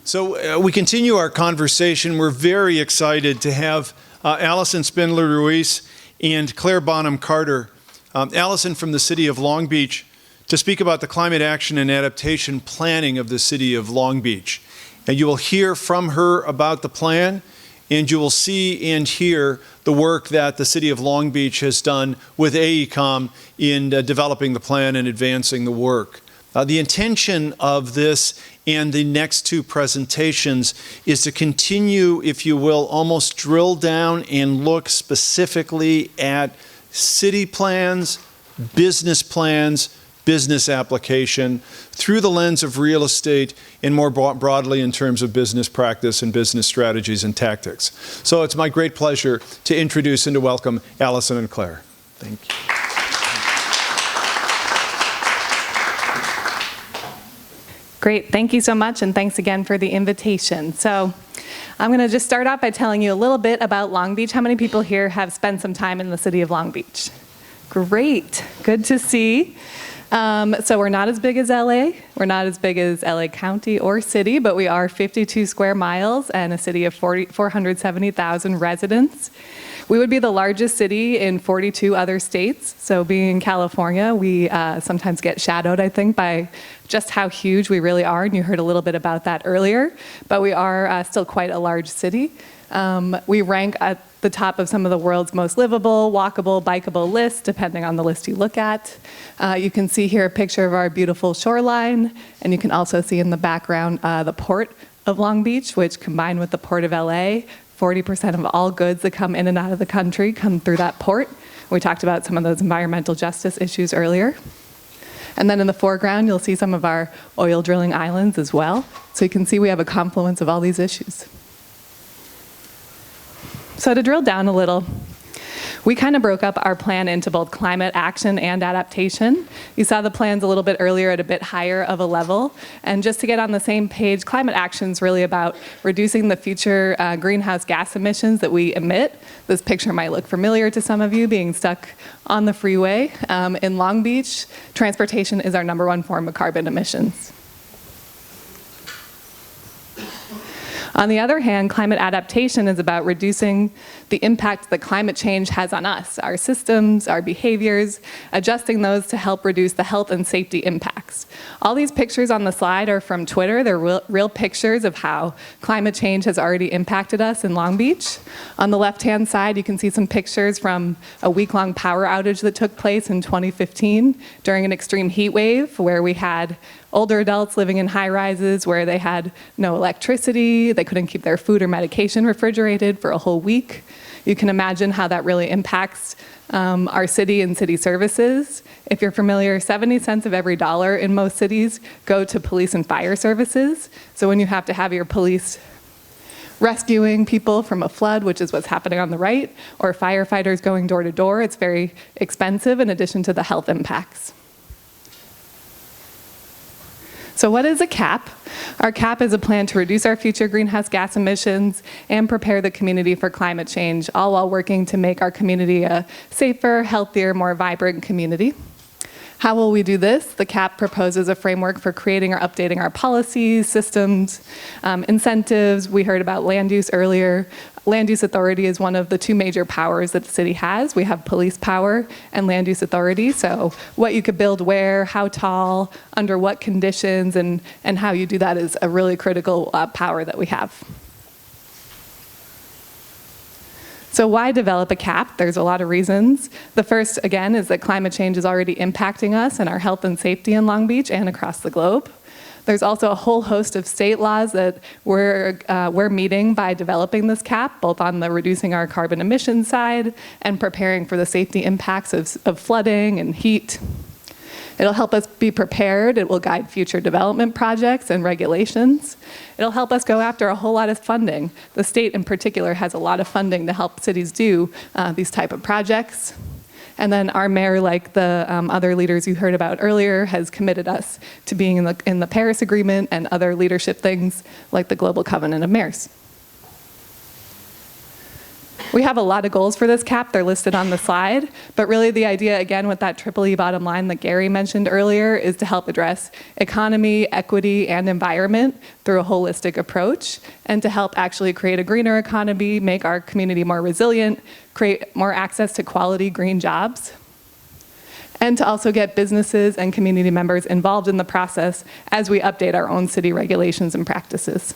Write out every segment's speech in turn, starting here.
So we continue our conversation. We're very excited to have Alison Spindler-Ruiz and Claire Bonham-Carter, Alison from the city of Long Beach, to speak about the climate action and adaptation planning of the city of Long Beach. And you will hear from her about the plan, and you will see and hear the work that the city of Long Beach has done with AECOM in developing the plan and advancing the work. The intention of this and the next two presentations is to continue, if you will, almost drill down and look specifically at city plans, business application through the lens of real estate and more broadly in terms of business practice and business strategies and tactics. So it's my great pleasure to introduce and to welcome Alison and Claire. Thank you. Great, thank you so much, and thanks again for the invitation. So I'm going to just start off by telling you a little bit about Long Beach. How many people here have spent some time in the city of Long Beach? Great, good to see. So we're not as big as LA. We're not as big as LA County or city, but we are 52 square miles and a city of 470,000 residents. We would be the largest city in 42 other states. So being in California, we sometimes get shadowed, I think, by just how huge we really are. And you heard a little bit about that earlier. But we are still quite a large city. We rank at the top of some of the world's most livable, walkable, bikeable lists, depending on the list you look at. You can see here a picture of our beautiful shoreline. And you can also see in the background the port of Long Beach, which combined with the port of LA, 40% of all goods that come in and out of the country come through that port. We talked about some of those environmental justice issues earlier. And then in the foreground, you'll see some of our oil drilling islands as well. So you can see we have a confluence of all these issues. So to drill down a little, we kind of broke up our plan into both climate action and adaptation. You saw the plans a little bit earlier at a bit higher of a level. And just to get on the same page, climate action is really about reducing the future greenhouse gas emissions that we emit. This picture might look familiar to some of you, being stuck on the freeway. In Long Beach, transportation is our #1 form of carbon emissions. On the other hand, climate adaptation is about reducing the impact that climate change has on us, our systems, our behaviors, adjusting those to help reduce the health and safety impacts. All these pictures on the slide are from Twitter. They're real pictures of how climate change has already impacted us in Long Beach. On the left-hand side, you can see some pictures from a week-long power outage that took place in 2015 during an extreme heat wave where we had older adults living in high-rises where they had no electricity, they couldn't keep their food or medication refrigerated for a whole week. You can imagine how that really impacts our city and city services. If you're familiar, 70 cents of every dollar in most cities go to police and fire services. So when you have to have your police rescuing people from a flood, which is what's happening on the right, or firefighters going door to door, it's very expensive in addition to the health impacts. So what is a CAP? Our CAP is a plan to reduce our future greenhouse gas emissions and prepare the community for climate change, all while working to make our community a safer, healthier, more vibrant community. How will we do this? The CAP proposes a framework for creating or updating our policies, systems, incentives. We heard about land use earlier. Land use authority is one of the two major powers that the city has. We have police power and land use authority. So what you could build where, how tall, under what conditions, and how you do that is a really critical power that we have. So why develop a CAP? There's a lot of reasons. The first, again, is that climate change is already impacting us and our health and safety in Long Beach and across the globe. There's also a whole host of state laws that we're meeting by developing this CAP, both on the reducing our carbon emissions side and preparing for the safety impacts of flooding and heat. It'll help us be prepared. It will guide future development projects and regulations. It'll help us go after a whole lot of funding. The state in particular has a lot of funding to help cities do these type of projects. And then our mayor, like the other leaders you heard about earlier, has committed us to being in the Paris Agreement and other leadership things like the Global Covenant of Mayors. We have a lot of goals for this CAP. They're listed on the slide. But really the idea, again, with that triple E bottom line that Gary mentioned earlier, is to help address economy, equity, and environment through a holistic approach, and to help actually create a greener economy, make our community more resilient, create more access to quality green jobs, and to also get businesses and community members involved in the process as we update our own city regulations and practices.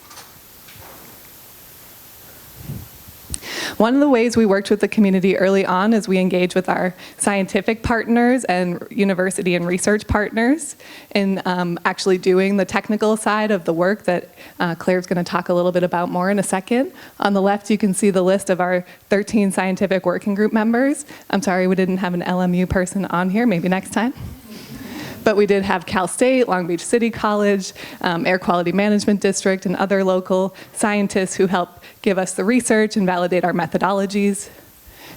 One of the ways we worked with the community early on is we engaged with our scientific partners and university and research partners in actually doing the technical side of the work that Claire's going to talk a little bit about more in a second. On the left, you can see the list of our 13 scientific working group members. I'm sorry we didn't have an LMU person on here, maybe next time. But we did have Cal State, Long Beach City College, Air Quality Management District, and other local scientists who helped give us the research and validate our methodologies.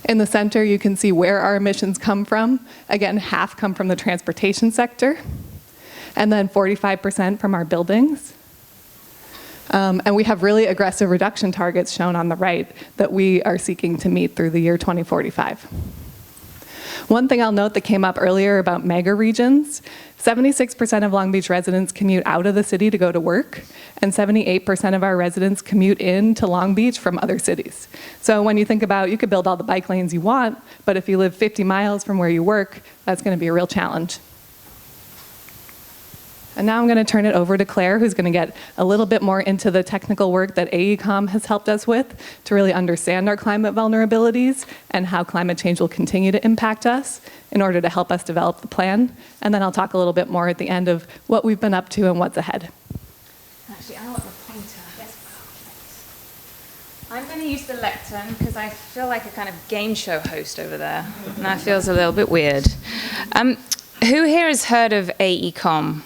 In the center, you can see where our emissions come from. Again, half come from the transportation sector, and then 45% from our buildings. And we have really aggressive reduction targets shown on the right that we are seeking to meet through the year 2045. One thing I'll note that came up earlier about mega regions, 76% of Long Beach residents commute out of the city to go to work, and 78% of our residents commute in to Long Beach from other cities. So when you think about, you could build all the bike lanes you want, but if you live 50 miles from where you work, that's going to be a real challenge. And now I'm going to turn it over to Claire, who's going to get a little bit more into the technical work that AECOM has helped us with to really understand our climate vulnerabilities and how climate change will continue to impact us in order to help us develop the plan. And then I'll talk a little bit more at the end of what we've been up to and what's ahead. Actually, I want the pointer. I'm going to use the lectern because I feel like a kind of game show host over there. And that feels a little bit weird. Who here has heard of AECOM?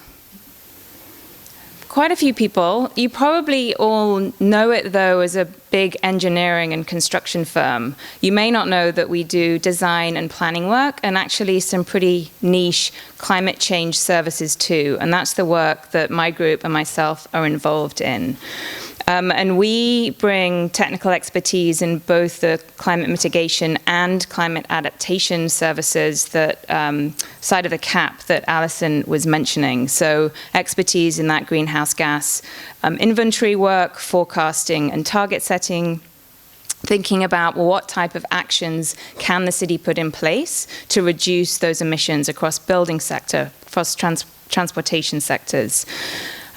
Quite a few people. You probably all know it, though, as a big engineering and construction firm. You may not know that we do design and planning work, and actually some pretty niche climate change services, too. And that's the work that my group and myself are involved in. And we bring technical expertise in both the climate mitigation and climate adaptation services that side of the CAP that Alison was mentioning. So expertise in that greenhouse gas inventory work, forecasting and target setting, thinking about, well, what type of actions can the city put in place to reduce those emissions across building sector, across transportation sectors.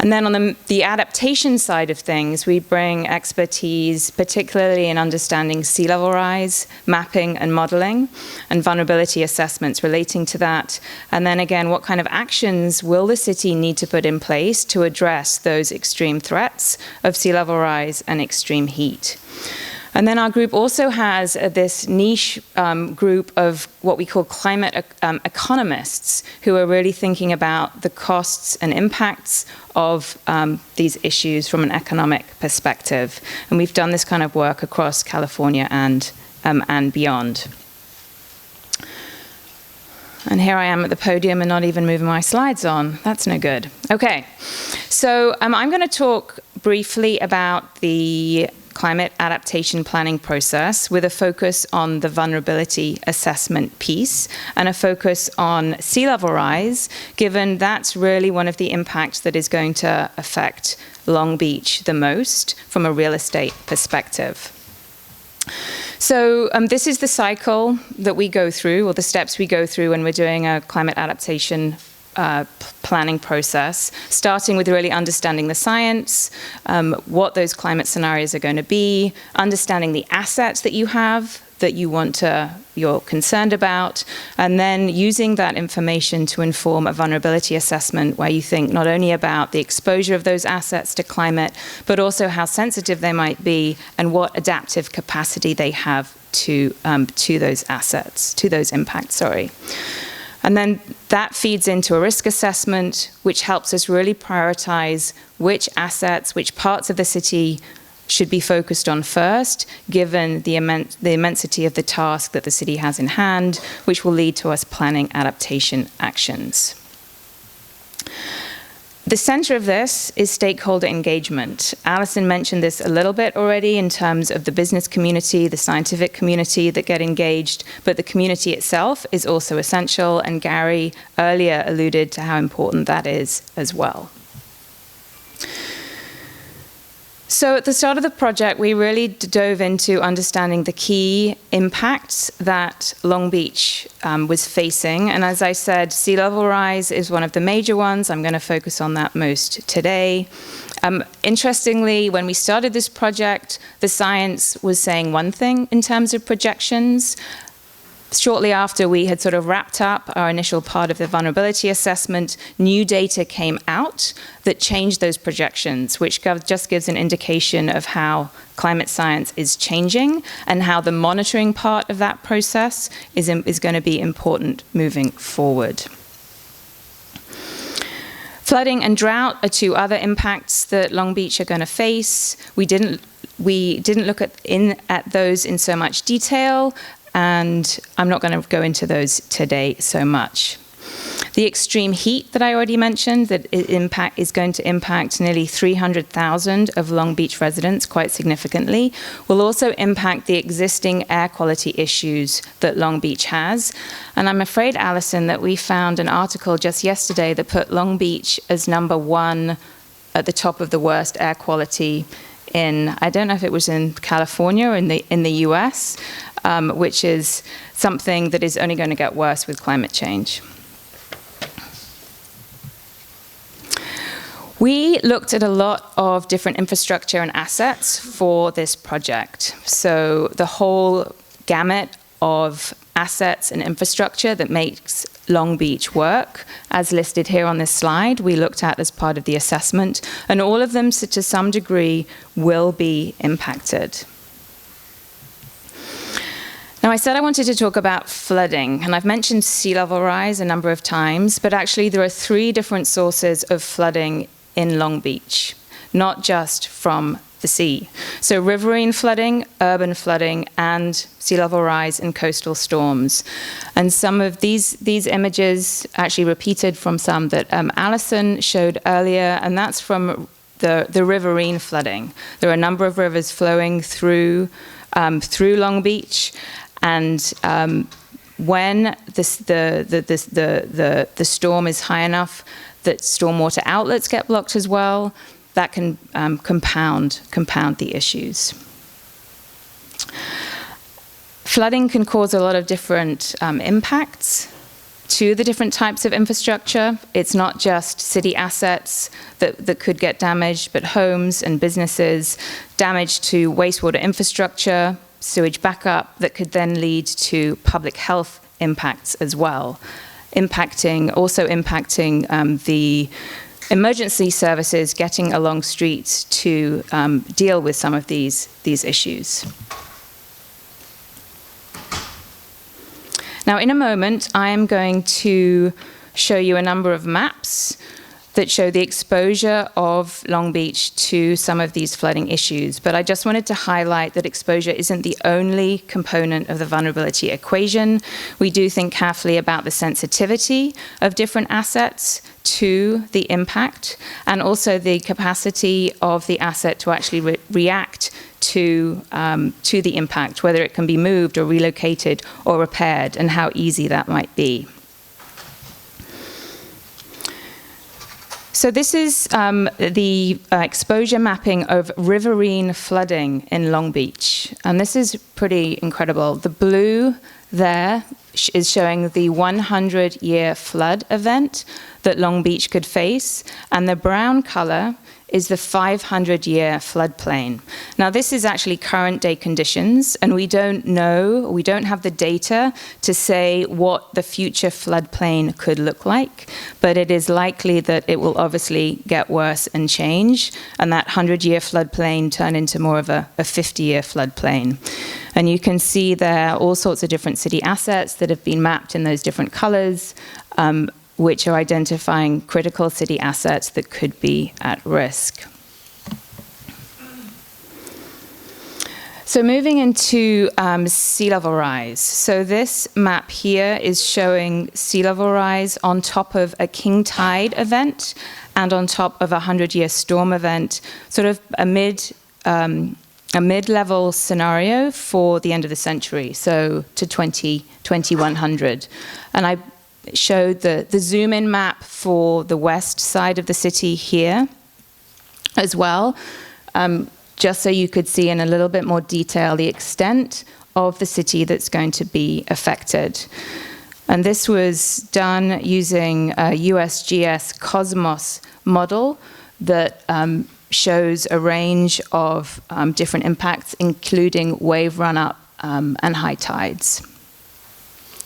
And then on the adaptation side of things, we bring expertise, particularly in understanding sea level rise, mapping and modeling, and vulnerability assessments relating to that. And then again, what kind of actions will the city need to put in place to address those extreme threats of sea level rise and extreme heat? And then our group also has this niche group of what we call climate economists who are really thinking about the costs and impacts of these issues from an economic perspective. And we've done this kind of work across California and beyond. And here I am at the podium and not even moving my slides on. That's no good. Okay, so I'm going to talk briefly about the climate adaptation planning process with a focus on the vulnerability assessment piece and a focus on sea level rise, given that's really one of the impacts that is going to affect Long Beach the most from a real estate perspective. So this is the cycle that we go through, or the steps we go through when we're doing a climate adaptation planning process, starting with really understanding the science, what those climate scenarios are going to be, understanding the assets that you have that you're concerned about, and then using that information to inform a vulnerability assessment where you think not only about the exposure of those assets to climate, but also how sensitive they might be and what adaptive capacity they have to those assets, to those impacts, sorry. And then that feeds into a risk assessment, which helps us really prioritize which assets, which parts of the city should be focused on first, given the immensity of the task that the city has in hand, which will lead to us planning adaptation actions. The center of this is stakeholder engagement. Alison mentioned this a little bit already in terms of the business community, the scientific community that get engaged, but the community itself is also essential, and Gary earlier alluded to how important that is as well. So at the start of the project, we really dove into understanding the key impacts that Long Beach was facing. And as I said, sea level rise is one of the major ones. I'm going to focus on that most today. Interestingly, when we started this project, the science was saying one thing in terms of projections. Shortly after we had sort of wrapped up our initial part of the vulnerability assessment, new data came out that changed those projections, which just gives an indication of how climate science is changing and how the monitoring part of that process is going to be important moving forward. Flooding and drought are two other impacts that Long Beach are going to face. We didn't look at those in so much detail, and I'm not going to go into those today so much. The extreme heat that I already mentioned that is going to impact nearly 300,000 of Long Beach residents quite significantly will also impact the existing air quality issues that Long Beach has. And I'm afraid, Alison, that we found an article just yesterday that put Long Beach as #1 at the top of the worst air quality in, I don't know if it was in California or in the US, which is something that is only going to get worse with climate change. We looked at a lot of different infrastructure and assets for this project. So the whole gamut of assets and infrastructure that makes Long Beach work, as listed here on this slide, we looked at as part of the assessment, and all of them, to some degree, will be impacted. Now, I said I wanted to talk about flooding, and I've mentioned sea level rise a number of times, but actually there are 3 different sources of flooding in Long Beach, not just from the sea. So riverine flooding, urban flooding, and sea level rise and coastal storms. And some of these images actually repeated from some that Alison showed earlier, and that's from the riverine flooding. There are a number of rivers flowing through Long Beach, and when the storm is high enough that stormwater outlets get blocked as well, that can compound the issues. Flooding can cause a lot of different impacts to the different types of infrastructure. It's not just city assets that could get damaged, but homes and businesses, damage to wastewater infrastructure, sewage backup that could then lead to public health impacts as well, also impacting the emergency services getting along streets to deal with some of these issues. Now, in a moment, I am going to show you a number of maps that show the exposure of Long Beach to some of these flooding issues. But I just wanted to highlight that exposure isn't the only component of the vulnerability equation. We do think carefully about the sensitivity of different assets to the impact, and also the capacity of the asset to actually react to the impact, whether it can be moved or relocated or repaired, and how easy that might be. So this is the exposure mapping of riverine flooding in Long Beach. And this is pretty incredible. The blue there is showing the 100-year flood event that Long Beach could face. And the brown color is the 500-year floodplain. Now, this is actually current day conditions, and we don't have the data to say what the future floodplain could look like, but it is likely that it will obviously get worse and change, and that 100-year floodplain turn into more of a 50-year floodplain. And you can see there all sorts of different city assets that have been mapped in those different colors, which are identifying critical city assets that could be at risk. So moving into sea level rise. So this map here is showing sea level rise on top of a king tide event and on top of a 100-year storm event, sort of a mid-level scenario for the end of the century, so to 2100. And I showed the zoom-in map for the west side of the city here as well, just so you could see in a little bit more detail the extent of the city that's going to be affected. And this was done using a USGS Cosmos model that shows a range of different impacts, including wave run-up and high tides.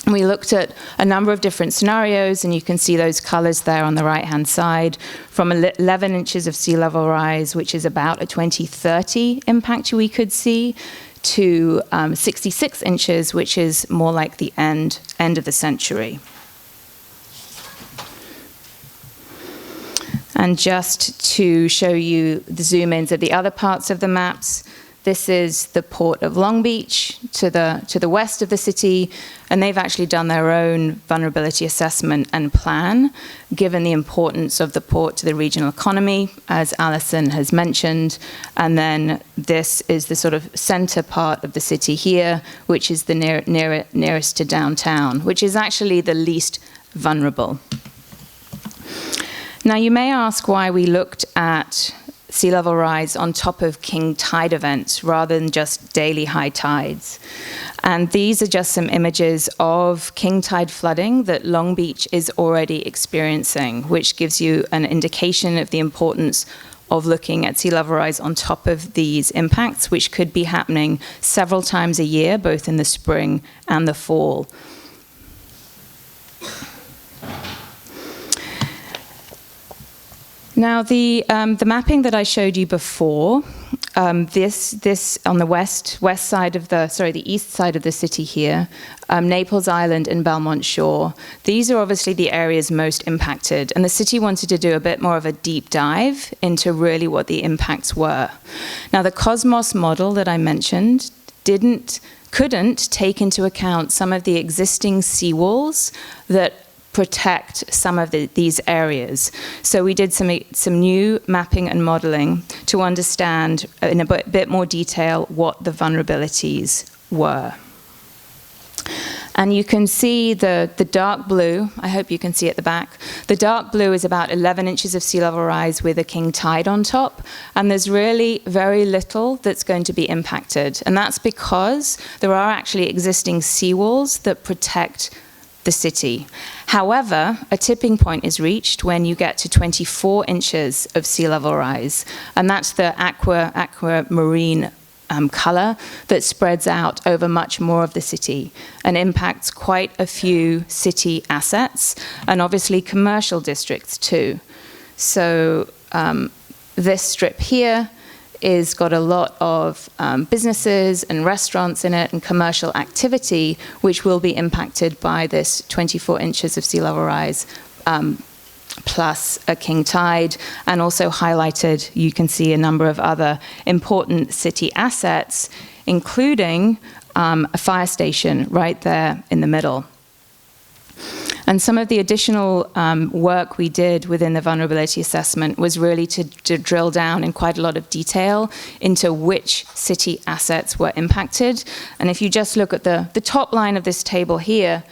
We looked at a number of different scenarios, and you can see those colors there on the right-hand side, from 11 inches of sea level rise, which is about a 2030 impact we could see, to 66 inches, which is more like the end of the century. And just to show you the zoom-ins of the other parts of the maps, this is the port of Long Beach to the west of the city, and they've actually done their own vulnerability assessment and plan, given the importance of the port to the regional economy, as Alison has mentioned. And then this is the sort of center part of the city here, which is the nearest to downtown, which is actually the least vulnerable. Now, you may ask why we looked at sea level rise on top of king tide events rather than just daily high tides. And these are just some images of king tide flooding that Long Beach is already experiencing, which gives you an indication of the importance of looking at sea level rise on top of these impacts, which could be happening several times a year, both in the spring and the fall. Now, the mapping that I showed you before, this on the west side of the east side of the city here, Naples Island and Belmont Shore, these are obviously the areas most impacted, and the city wanted to do a bit more of a deep dive into really what the impacts were. Now, the Cosmos model that I mentioned couldn't take into account some of the existing seawalls that protect some of these areas. So we did some new mapping and modeling to understand in a bit more detail what the vulnerabilities were. And you can see the dark blue, I hope you can see at the back. The dark blue is about 11 inches of sea level rise with a king tide on top, and there's really very little that's going to be impacted. And that's because there are actually existing seawalls that protect the city. However, a tipping point is reached when you get to 24 inches of sea level rise, and that's the aquamarine color that spreads out over much more of the city and impacts quite a few city assets and obviously commercial districts too. So this strip here is got a lot of businesses and restaurants in it and commercial activity, which will be impacted by this 24 inches of sea level rise plus a king tide. And also highlighted, you can see a number of other important city assets, including a fire station right there in the middle. And some of the additional work we did within the vulnerability assessment was really to drill down in quite a lot of detail into which city assets were impacted. And if you just look at the top line of this table here,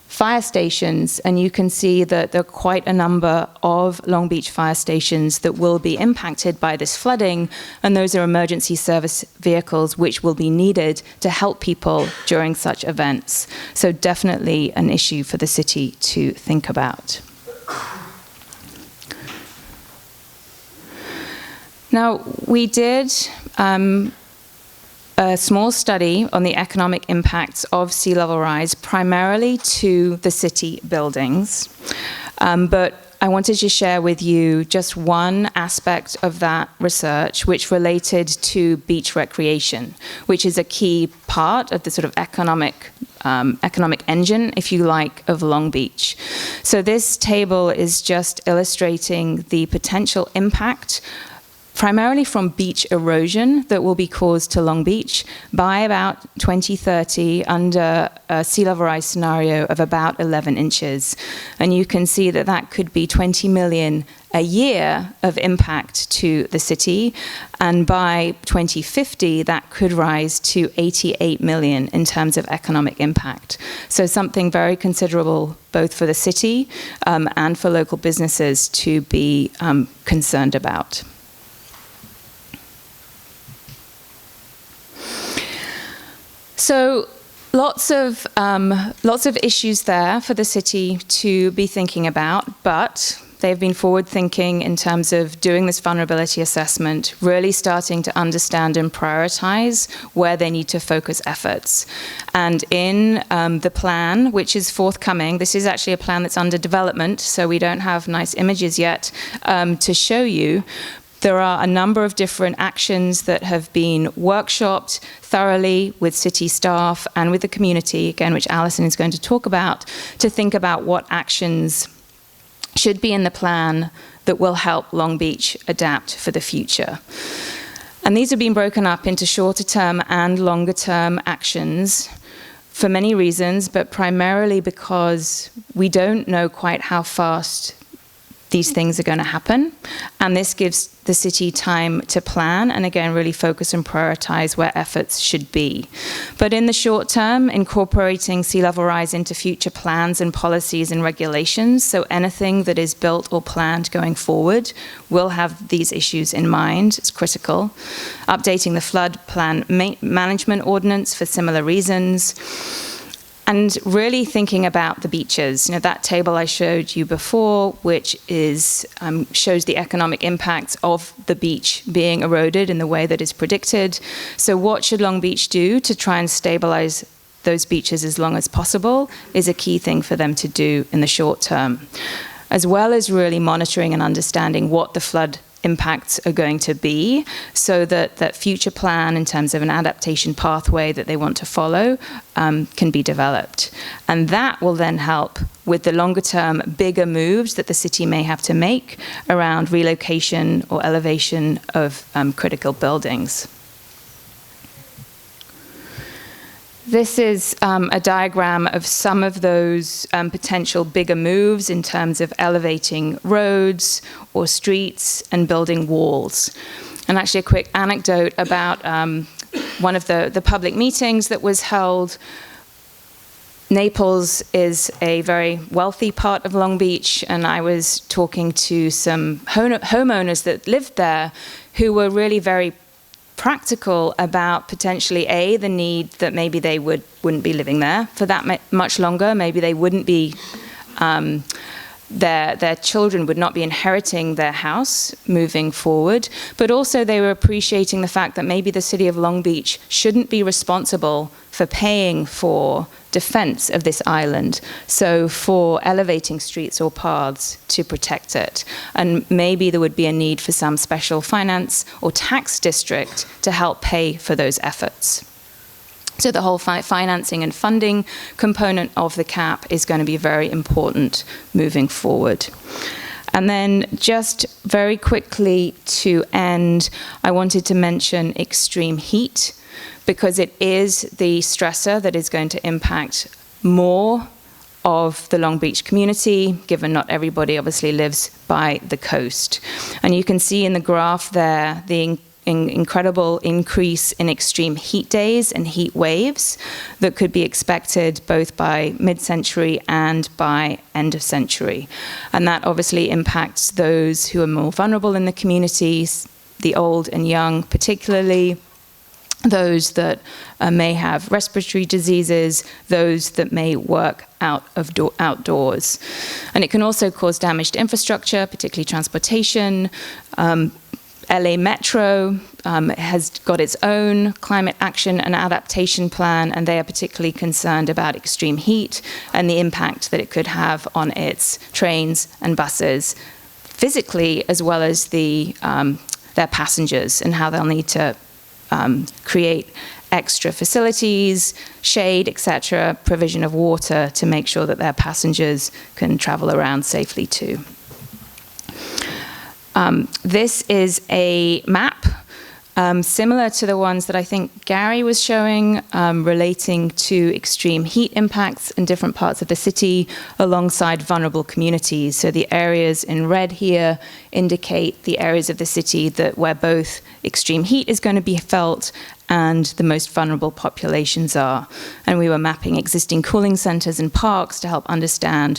fire stations, and you can see that there are quite a number of Long Beach fire stations that will be impacted by this flooding, and those are emergency service vehicles which will be needed to help people during such events. So definitely an issue for the city to think about. Now, we did a small study on the economic impacts of sea level rise, primarily to the city buildings. But I wanted to share with you just one aspect of that research, which related to beach recreation, which is a key part of the sort of economic engine, if you like, of Long Beach. So this table is just illustrating the potential impact primarily from beach erosion that will be caused to Long Beach by about 2030 under a sea level rise scenario of about 11 inches. And you can see that that could be 20 million a year of impact to the city, and by 2050 that could rise to 88 million in terms of economic impact. So something very considerable both for the city and for local businesses to be concerned about. So lots of issues there for the city to be thinking about, but they've been forward-thinking in terms of doing this vulnerability assessment, really starting to understand and prioritize where they need to focus efforts. And in the plan, which is forthcoming, this is actually a plan that's under development, so we don't have nice images yet to show you. There are a number of different actions that have been workshopped thoroughly with city staff and with the community, again, which Alison is going to talk about, to think about what actions should be in the plan that will help Long Beach adapt for the future. And these have been broken up into shorter term and longer term actions for many reasons, but primarily because we don't know quite how fast these things are going to happen. And this gives the city time to plan and, again, really focus and prioritize where efforts should be. But in the short term, incorporating sea level rise into future plans and policies and regulations, so anything that is built or planned going forward will have these issues in mind. It's critical. Updating the flood plan management ordinance for similar reasons. And really thinking about the beaches. You know, that table I showed you before, which is shows the economic impacts of the beach being eroded in the way that is predicted. So what should Long Beach do to try and stabilize those beaches as long as possible is a key thing for them to do in the short term, as well as really monitoring and understanding what the flood impacts are going to be, so that that future plan in terms of an adaptation pathway that they want to follow can be developed. And that will then help with the longer term bigger moves that the city may have to make around relocation or elevation of critical buildings. This is a diagram of some of those potential bigger moves in terms of elevating roads or streets and building walls. And actually a quick anecdote about one of the public meetings that was held. Naples is a very wealthy part of Long Beach, and I was talking to some homeowners that lived there who were really very practical about potentially the need that maybe they wouldn't be living there for that much longer. Maybe they wouldn't be their children would not be inheriting their house moving forward, but also they were appreciating the fact that maybe the city of Long Beach shouldn't be responsible for paying for defense of this island, so for elevating streets or paths to protect it. And maybe there would be a need for some special finance or tax district to help pay for those efforts. So the whole financing and funding component of the cap is going to be very important moving forward. And then just very quickly to end, I wanted to mention extreme heat, because it is the stressor that is going to impact more of the Long Beach community, given not everybody obviously lives by the coast. And you can see in the graph there the incredible increase in extreme heat days and heat waves that could be expected both by mid-century and by end of century. And that obviously impacts those who are more vulnerable in the communities, the old and young particularly, those that may have respiratory diseases, those that may work outdoors. And it can also cause damage to infrastructure, particularly transportation. LA Metro has got its own climate action and adaptation plan, and they are particularly concerned about extreme heat and the impact that it could have on its trains and buses, physically as well as their passengers, and how they'll need to create extra facilities, shade, etc., provision of water to make sure that their passengers can travel around safely too. This is a map similar to the ones that I think Gary was showing, relating to extreme heat impacts in different parts of the city alongside vulnerable communities. So the areas in red here indicate the areas of the city where both extreme heat is going to be felt and the most vulnerable populations are. And we were mapping existing cooling centers and parks to help understand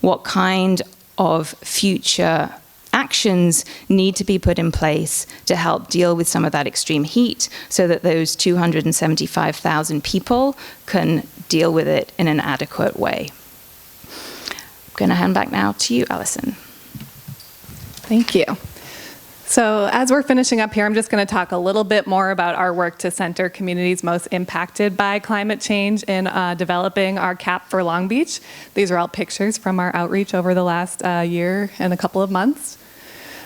what kind of future actions need to be put in place to help deal with some of that extreme heat so that those 275,000 people can deal with it in an adequate way. I'm going to hand back now to you, Alison. Thank you. So as we're finishing up here, I'm just going to talk a little bit more about our work to center communities most impacted by climate change in developing our CAP for Long Beach. These are all pictures from our outreach over the last year and a couple of months.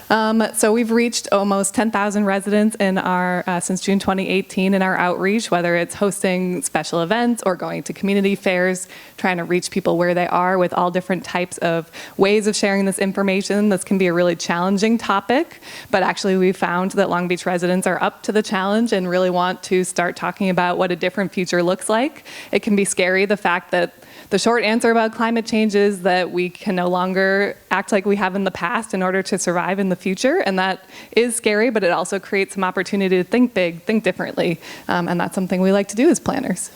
So we've reached almost 10,000 residents in our since June 2018 in our outreach, whether it's hosting special events or going to community fairs, trying to reach people where they are with all different types of ways of sharing this information. This can be a really challenging topic, but actually we found that Long Beach residents are up to the challenge and really want to start talking about what a different future looks like. It can be scary, the fact that the short answer about climate change is that we can no longer act like we have in the past in order to survive in the future, and that is scary, but it also creates some opportunity to think big, think differently, and that's something we like to do as planners.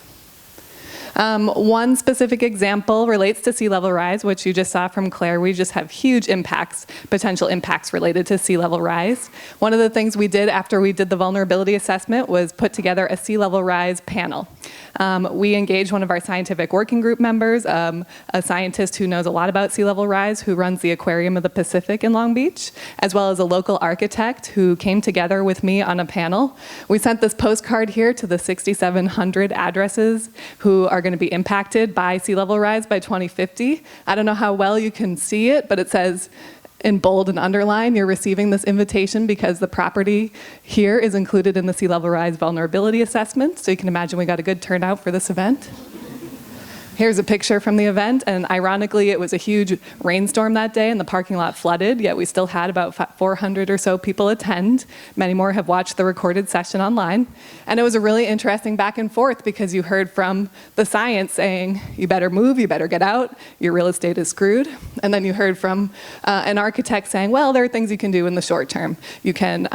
One specific example relates to sea level rise, which you just saw from Claire. We just have huge impacts, potential impacts related to sea level rise. One of the things we did after we did the vulnerability assessment was put together a sea level rise panel. We engaged one of our scientific working group members, a scientist who knows a lot about sea level rise, who runs the Aquarium of the Pacific in Long Beach, as well as a local architect who came together with me on a panel. We sent this postcard here to the 6,700 addresses who are going to be impacted by sea level rise by 2050. I don't know how well you can see it, but it says in bold and underline, you're receiving this invitation because the property here is included in the sea level rise vulnerability assessment. So you can imagine we got a good turnout for this event. Here's a picture from the event, and ironically, it was a huge rainstorm that day and the parking lot flooded, yet we still had about 400 or so people attend. Many more have watched the recorded session online. And it was a really interesting back and forth because you heard from the science saying, you better move, you better get out, your real estate is screwed. And then you heard from an architect saying, well, there are things you can do in the short term. You can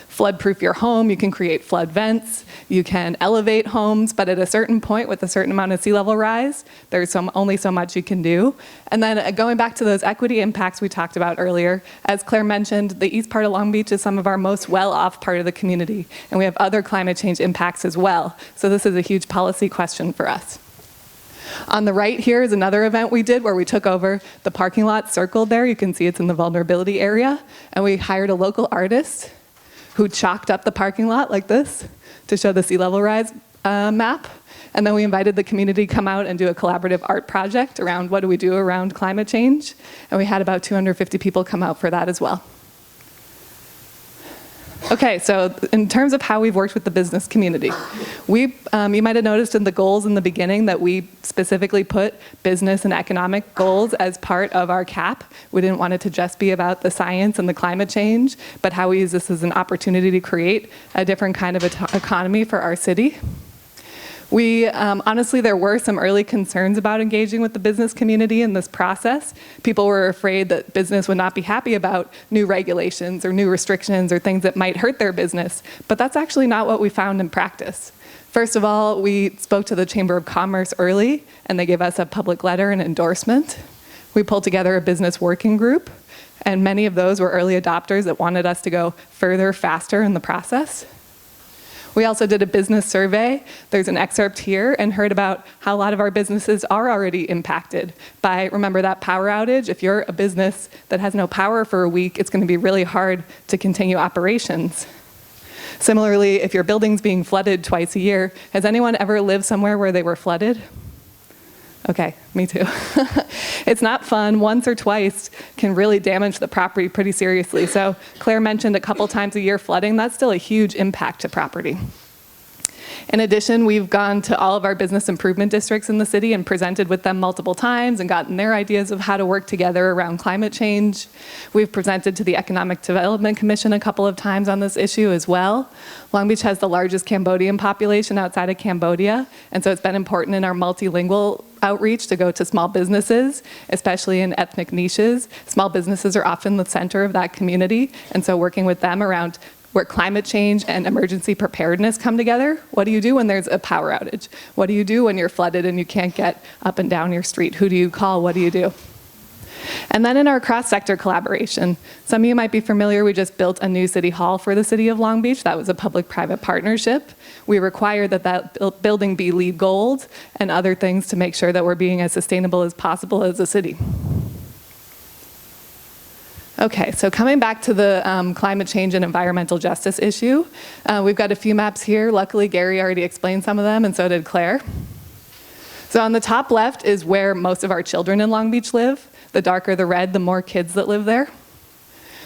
flood-proof your home, you can create flood vents, you can elevate homes, but at a certain point with a certain amount of sea level rise, there's only so much you can do. And then going back to those equity impacts we talked about earlier, as Claire mentioned, the east part of Long Beach is some of our most well-off part of the community, and we have other climate change impacts as well. So this is a huge policy question for us. On the right here is another event we did where we took over the parking lot circled there. You can see it's in the vulnerability area, and we hired a local artist who chalked up the parking lot like this to show the sea level rise map. And then we invited the community to come out and do a collaborative art project around what do we do around climate change. And we had about 250 people come out for that as well. Okay, so in terms of how we've worked with the business community, you might have noticed in the goals in the beginning that we specifically put business and economic goals as part of our CAP. We didn't want it to just be about the science and the climate change, but how we use this as an opportunity to create a different kind of economy for our city. Honestly, there were some early concerns about engaging with the business community in this process. People were afraid that business would not be happy about new regulations or new restrictions or things that might hurt their business, but that's actually not what we found in practice. First of all, we spoke to the Chamber of Commerce early, and they gave us a public letter and endorsement. We pulled together a business working group, and many of those were early adopters that wanted us to go further, faster in the process. We also did a business survey. There's an excerpt here, and heard about how a lot of our businesses are already impacted by, remember that power outage? If you're a business that has no power for a week, it's going to be really hard to continue operations. Similarly, if your building's being flooded twice a year, has anyone ever lived somewhere where they were flooded? Okay, me too. It's not fun. Once or twice can really damage the property pretty seriously. So Claire mentioned a couple times a year flooding. That's still a huge impact to property. In addition, we've gone to all of our business improvement districts in the city and presented with them multiple times and gotten their ideas of how to work together around climate change. We've presented to the Economic Development Commission a couple of times on this issue as well. Long Beach has the largest Cambodian population outside of Cambodia, and so it's been important in our multilingual outreach to go to small businesses, especially in ethnic niches. Small businesses are often the center of that community, and so working with them around where climate change and emergency preparedness come together. What do you do when there's a power outage? What do you do when you're flooded and you can't get up and down your street? Who do you call? What do you do? And then in our cross-sector collaboration, some of you might be familiar, we just built a new city hall for the city of Long Beach. That was a public-private partnership. We required that that building be LEED Gold and other things to make sure that we're being as sustainable as possible as a city. Okay, so coming back to the climate change and environmental justice issue, we've got a few maps here. Luckily, Gary already explained some of them, and so did Claire. So on the top left is where most of our children in Long Beach live. The darker the red, the more kids that live there.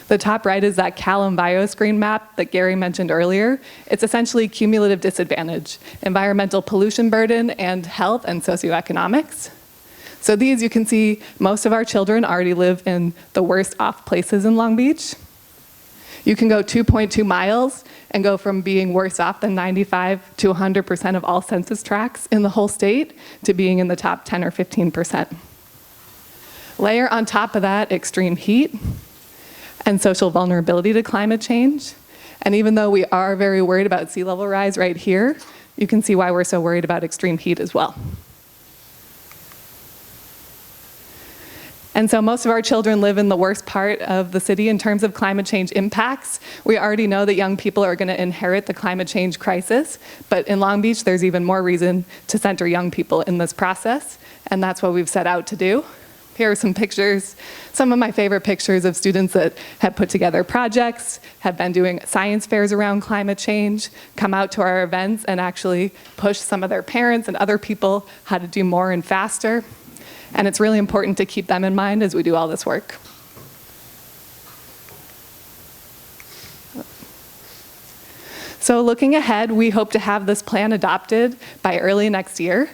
The top right is that Cal and Bioscreen map that Gary mentioned earlier. It's essentially cumulative disadvantage, environmental pollution burden, and health and socioeconomics. So these, you can see, most of our children already live in the worst off places in Long Beach. You can go 2.2 miles and go from being worse off than 95 to 100% of all census tracts in the whole state to being in the top 10 or 15%. Layer on top of that extreme heat and social vulnerability to climate change. And even though we are very worried about sea level rise right here, you can see why we're so worried about extreme heat as well. And so most of our children live in the worst part of the city in terms of climate change impacts. We already know that young people are going to inherit the climate change crisis, but in Long Beach, there's even more reason to center young people in this process, and that's what we've set out to do. Here are some pictures, some of my favorite pictures of students that have put together projects, have been doing science fairs around climate change, come out to our events and actually push some of their parents and other people how to do more and faster. And it's really important to keep them in mind as we do all this work. So looking ahead, we hope to have this plan adopted by early next year.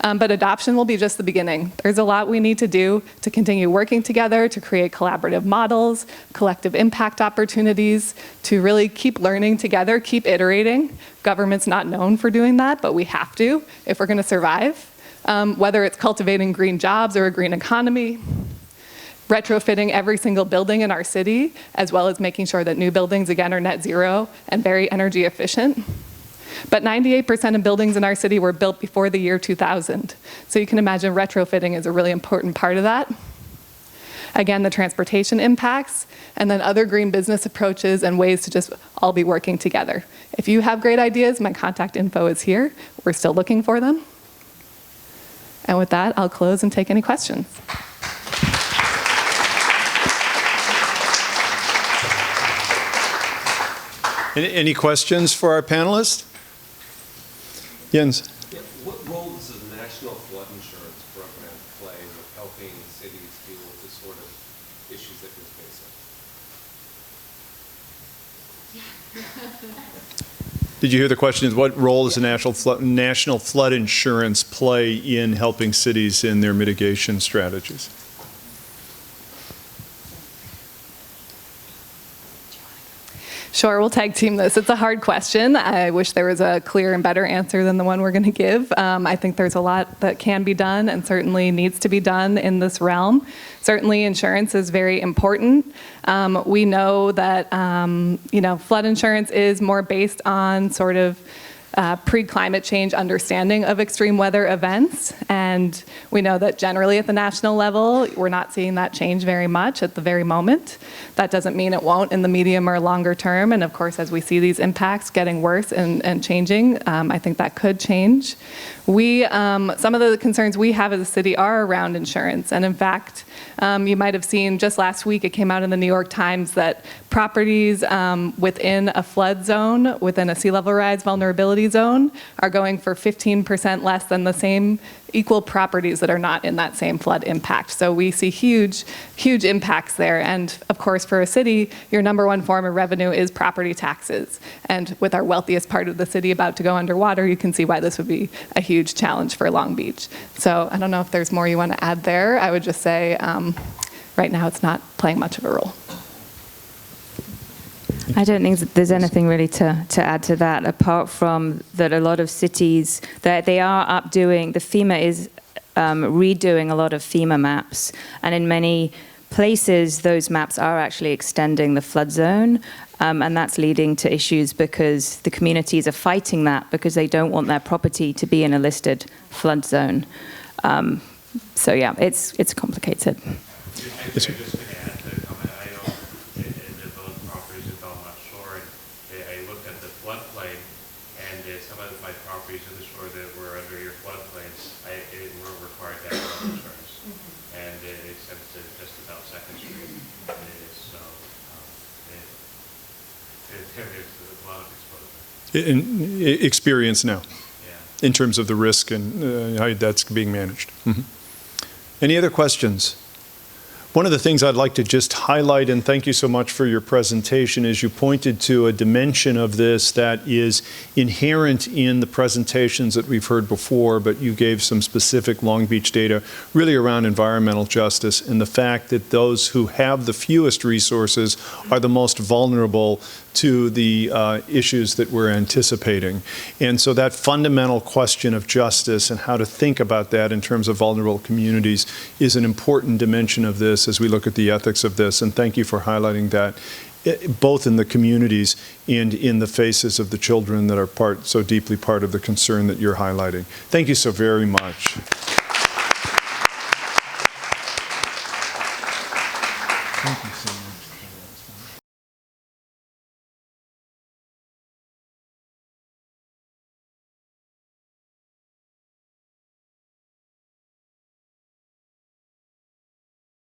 But adoption will be just the beginning. There's a lot we need to do to continue working together, to create collaborative models, collective impact opportunities, to really keep learning together, keep iterating. Government's not known for doing that, but we have to if we're going to survive. Whether it's cultivating green jobs or a green economy, retrofitting every single building in our city, as well as making sure that new buildings, again, are net zero and very energy efficient. But 98% of buildings in our city were built before the year 2000. So you can imagine retrofitting is a really important part of that. Again, the transportation impacts, and then other green business approaches and ways to just all be working together. If you have great ideas, my contact info is here. We're still looking for them. And with that, I'll close and take any questions. Any questions for our panelists? Jens. Yeah, what role does the National Flood Insurance Program play with helping cities deal with the sort of issues that we're facing? Did you hear the question? What role does the National Flood Insurance play in helping cities in their mitigation strategies? Sure, we'll tag team this. It's a hard question. I wish there was a clear and better answer than the one we're going to give. I think there's a lot that can be done and certainly needs to be done in this realm. Certainly insurance is very important. We know that flood insurance is more based on sort of pre-climate change understanding of extreme weather events. And we know that generally at the national level, we're not seeing that change very much at the very moment. That doesn't mean it won't in the medium or longer term. And of course, as we see these impacts getting worse and changing, I think that could change. Some of the concerns we have as a city are around insurance. And in fact, you might have seen just last week, it came out in the New York Times that properties within a flood zone, within a sea level rise vulnerability sustainability zone are going for 15% less than the same equal properties that are not in that same flood impact. So we see huge, huge impacts there. And of course, for a city, your number one form of revenue is property taxes. And with our wealthiest part of the city about to go underwater, you can see why this would be a huge challenge for Long Beach. So I don't know if there's more you want to add there. I would just say right now it's not playing much of a role. I don't think that there's anything really to add to that, apart from that a lot of cities, that they are updoing, the FEMA is redoing a lot of FEMA maps, and in many places those maps are actually extending the flood zone, and that's leading to issues because the communities are fighting that because they don't want their property to be in a listed flood zone. So yeah, it's complicated. Just to add to the comment, I know in the both properties in Belmont Shore, I looked at the floodplain, and some of my properties in the shore that were under your floodplain, were required to have flood insurance, and it extends to just about 2nd Street. So there's a lot of exposure. In experience now, Yeah. in terms of the risk and how that's being managed. Mhm. Any other questions? One of the things I'd like to just highlight, and thank you so much for your presentation, is you pointed to a dimension of this that is inherent in the presentations that we've heard before, but you gave some specific Long Beach data really around environmental justice and the fact that those who have the fewest resources are the most vulnerable to the issues that we're anticipating. And so that fundamental question of justice and how to think about that in terms of vulnerable communities is an important dimension of this as we look at the ethics of this. And thank you for highlighting that, both in the communities and in the faces of the children that are so deeply part of the concern that you're highlighting. Thank you so very much. Thank you so much.